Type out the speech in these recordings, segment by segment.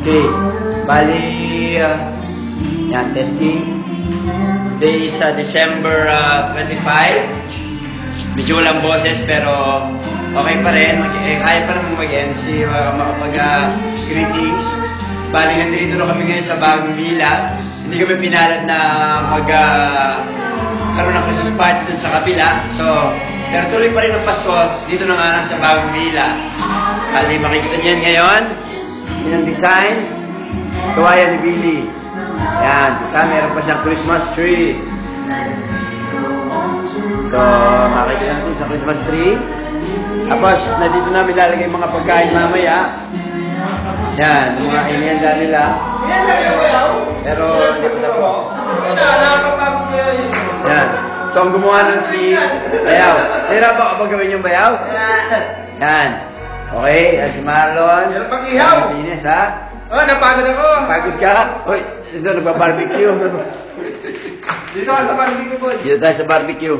Okay. Bali, yan, testing. Today is December 25. Medyo walang boses pero okay pa rin. Kaya pa rin mag-MC, makapag-greetings. Bali, nandito na kami ngayon sa Bagong Villa. Hindi kami pinalad na karoon ng Christmas party dun sa kabila. So, pero tuloy pa rin ang Pasko dito na nga lang sa Bagong Villa. Bali, makikita niyo yan ngayon. Yan ang design. Kawayan ni Billy. Yan. Meron pa siyang Christmas tree. So, makikita natin sa Christmas tree. Tapos, dito namin lalagay mga pagkain mamaya. Yan, mga inianda nila. Pero, hindi pa tapos. Yan. So, ang gumawa nun si Bayaw. Tira ba kapag gawin yung Bayaw? Yan. Okay, si Marlon. Yan ang pag-ihaw. Ines, ha? Oh, napagod ako. Pagod ka? Uy, ito, nagbabarbecue. Dito ka sa barbecue po. Dito tayo sa barbecue.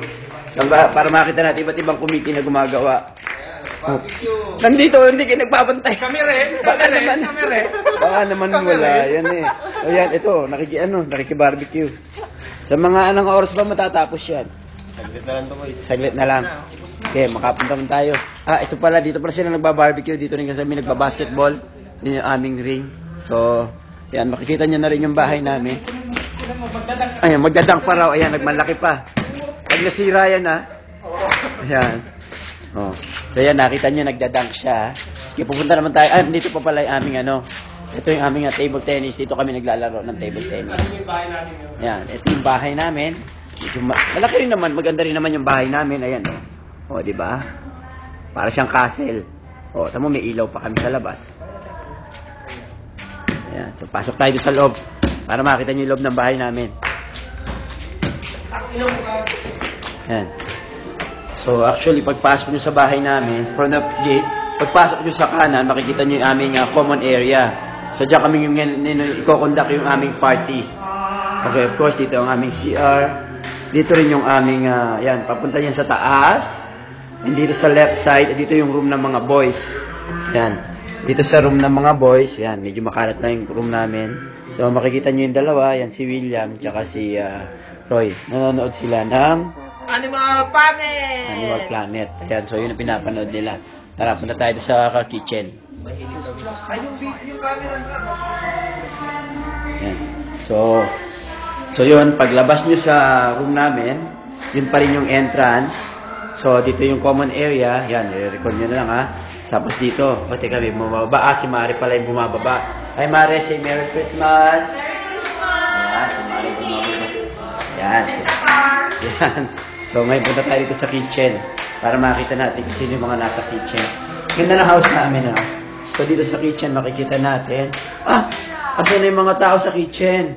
Para makita natin iba't ibang committee na gumagawa. Barbecue. Nandito, hindi kayo nagpapantay. Kami rin. Baka naman. Kami rin. Baka naman wala. Yan eh. O yan, ito, nakiki-barbecue. Sa mga anong oras ba matatapos yan? Saglit na lang ito, boy. Saglit na lang. Okay, makapunta man tayo. Ito pala, dito pala sila nagbabarbecue. Dito rin kasi kami nagbabasketball. Yun yung aming ring. So, yan, makikita nyo na rin yung bahay namin. Ayan, magdadang pa raw. Ayan, nagmalaki pa. Pag nasira yan, ha? Ayan. Oh. So, yan, nakita nyo, nagdadang siya. Okay, pupunta naman tayo. Dito pa pala yung aming ito yung aming table tennis. Dito kami naglalaro ng table tennis. Ayan, ito yung bahay namin. Malaki rin naman, maganda rin naman yung bahay namin. Ayan, oh. O, di ba? Para siyang castle. O, tamo may ilaw pa kami sa labas. Ayan, so pasok tayo sa loob para makita niyo yung loob ng bahay namin. Ayan. So, actually, pagpasok niyo sa bahay namin, from the gate, pagpasok niyo sa kanan, makikita niyo yung aming common area. So, diyan kami yung i-conduct yung aming party. Okay, of course, dito ang aming CR. Dito rin yung aming, yan, papunta yan sa taas. And dito sa left side, dito yung room ng mga boys. Yan. Dito sa room ng mga boys, yan, medyo makalat na yung room namin. So, makikita nyo yung dalawa, yan si William, tsaka si Roy. Nanonood sila ng Animal Planet! Animal Planet. Ayan, so yun ang pinapanood nila. Tara, punta tayo sa kitchen. Ay, yung camera na. Yan. So yun, paglabas nyo sa room namin, yun pa rin yung entrance. So, dito yung common area. Yan, i-record nyo na lang, ha. Tapos dito, teka, may bumababa. Si Mari pala yung bumababa. Hi, Mari, say Merry Christmas! Merry Christmas! Yan, si Mari bumababa. Yan. Yan. So, ngayon punta tayo dito sa kitchen para makita natin kung sino yung mga nasa kitchen. Ganda na house namin, ha. So, dito sa kitchen, makikita natin. Ito na yung mga tao sa kitchen.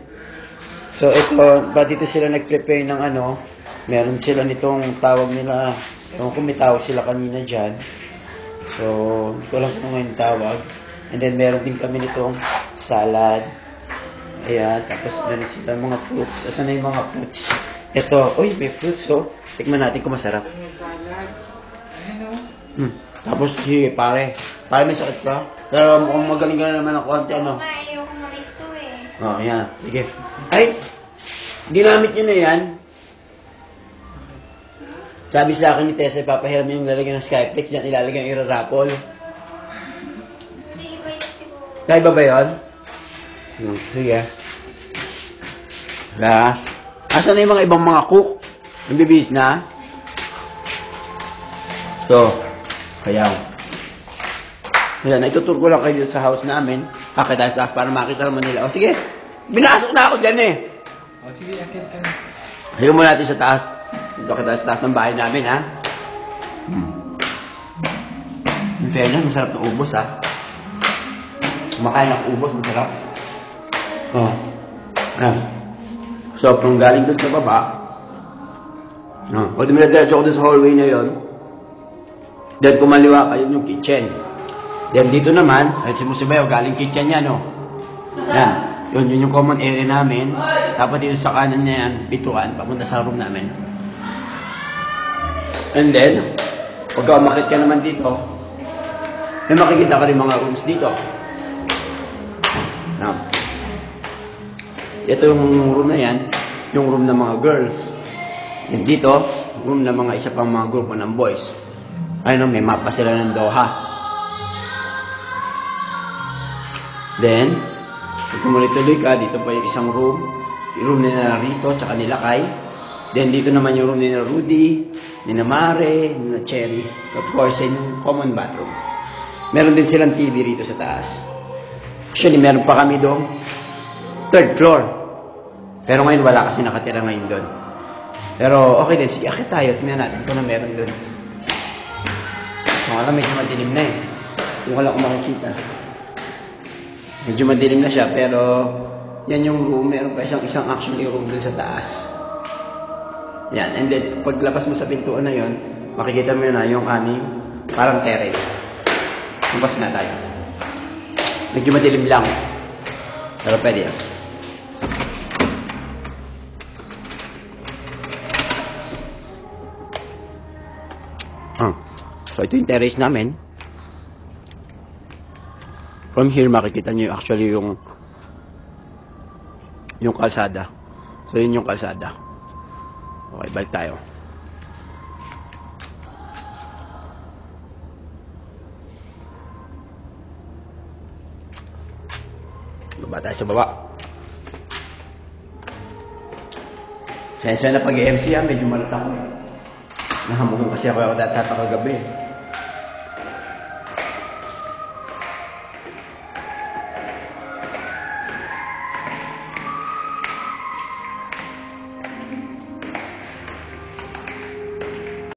So, ito, dito sila nag-prepare ng meron sila nitong tawag nila, kung may tawag sila kanina dyan. So, ito lang kung ngayon tawag. And then, meron din kami nitong salad. Ayan, tapos meron sila mga fruits. Asan na yung mga fruits? Ito, may fruits, oh. Tikman natin kung masarap. Tapos, sige, pare may sakit ka? Pero mukhang magaling ka na naman ng konti, Ayoko malis to eh. Oh, yan. Sige. Ay, ginamit nyo na yan. Sabi sa akin ni Tessa, ipapahiram yung lalagyan ng Skyflex, yan ilalagyan yung irarapol. Hindi, iba yung siguro. Kaiba ba yun? Sige. Asan na yung mga ibang mga cook? Nabibis na? So, kaya. Ayan, itutur ko lang kayo dito sa house namin. Tayo sa para makita naman nila. O sige, binasok na ako dyan eh. O sige, akit ka na. Hiyo mo natin sa taas. Dito kita sa taas ng bahay namin, ha? In fairness, masarap na ubos, ha? Kumakain ng ubos, masarap. Oh. Ayan. So, kung galing doon sa baba, pwede mo na diretso ko doon sa hallway na yun. Then, kumaliwa kayo yung kitchen. Then, dito naman, ay simusibayo, galing kitchen yan, no? Yan. Yun yung common area namin. Tapos dito sa kanan na yan, bituan, papunta sa room namin. And then, pagka umakit ka naman dito, may makikita ka rin mga rooms dito. Now, ito yung room na yan, yung room ng mga girls. Yan dito, room ng mga isa pang mga grupo ng boys. Ayun, may mapa sila ng Doha. Then, kung tumuloy-tuloy ka, dito pa yung isang room. Yung room nila Rito, tsaka nila Kai. Then, dito naman yung room nila Rudy, nila Mare, nila Cherry. Of course, yung common bathroom. Meron din silang TV rito sa taas. Actually, meron pa kami doon. 3rd floor. Pero ngayon, wala kasi nakatira ngayon doon. Pero, okay din. Sige, akit tayo. Tingnan natin kung na meron doon. So, alam, medyo madilim na eh. Yung wala kong makikita. Medyo madilim na siya, pero yan yung room. Meron pa isang actually room doon sa taas. Yan. And then, paglabas mo sa pintuan na yon, makikita mo na yung aming parang terrace. Lumpas na tayo. Medyo madilim lang. Pero pwede yan. So, ito yung terrace namin. From here, makikita nyo actually yung kalsada. So, yun yung kalsada. Okay, balik tayo. Baba tayo sa baba. Kaya na pag-MC medyo malata ko. Nahamukan kasi ako tatata kagabi.